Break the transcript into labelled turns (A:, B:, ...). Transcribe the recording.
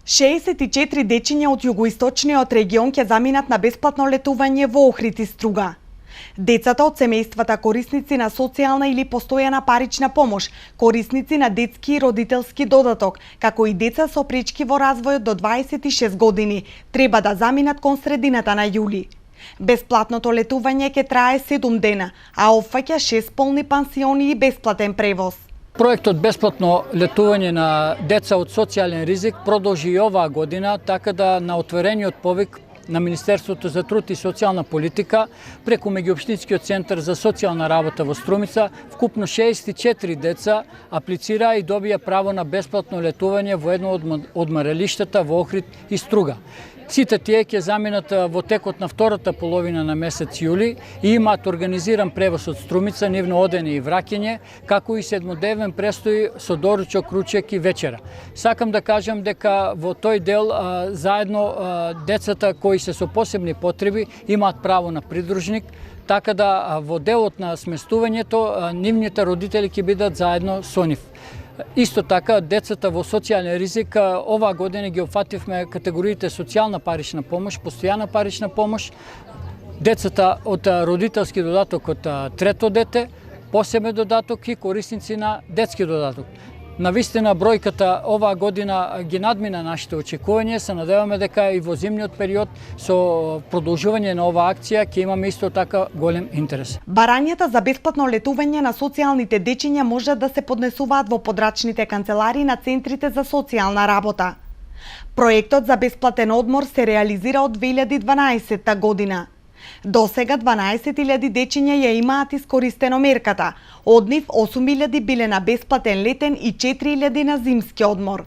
A: 64 дечиња од југоисточниот регион ќе заминат на бесплатно летување во Охрид и Струга. Децата од семејствата корисници на социјална или постојана парична помош, корисници на детски и родителски додаток, како и деца со пречки во развојот до 26 години, треба да заминат кон средината на јули. Бесплатното летување ќе трае 7 дена, а опфаќа 6 полни пансиони и бесплатен превоз.
B: Проектот бесплатно летување на деца од социјален ризик продолжи и оваа година, така да на отворениот повик на Министерството за труд и социјална политика преку меѓуопштинскиот центар за социјална работа во Струмица вкупно 64 деца аплицираа и добија право на бесплатно летување во едно од одмаралиштата во Охрид и Струга. Сите тие ќе заминат во текот на втората половина на месец јули и имаат организиран превоз од Струмица, нивно одење и враќање, како и 7-дневен престој со доручок, ручек и вечера. Сакам да кажам дека во тој дел заедно децата кои се со посебни потреби имаат право на придружник, така да во делот на сместувањето нивните родители ќе бидат заедно со нив. Исто така, децата во социјален ризик оваа година ги опфативме категориите социјална парична помош, постојана парична помош, децата од родителски додаток од трето дете, посебен додаток и корисници на детски додаток. Навистина бројката оваа година ги надмина нашите очекувања, се надеваме дека и во зимниот период со продолжување на оваа акција ќе имаме исто така голем интерес.
A: Барањата за бесплатно летување на социјалните дечиња може да се поднесуваат во подрачните канцеларии на центрите за социјална работа. Проектот за бесплатен одмор се реализира од 2012 година. До сега 12.000 дечиња ја имаат искористено мерката, од нив 8.000 биле на бесплатен летен и 4.000 на зимски одмор.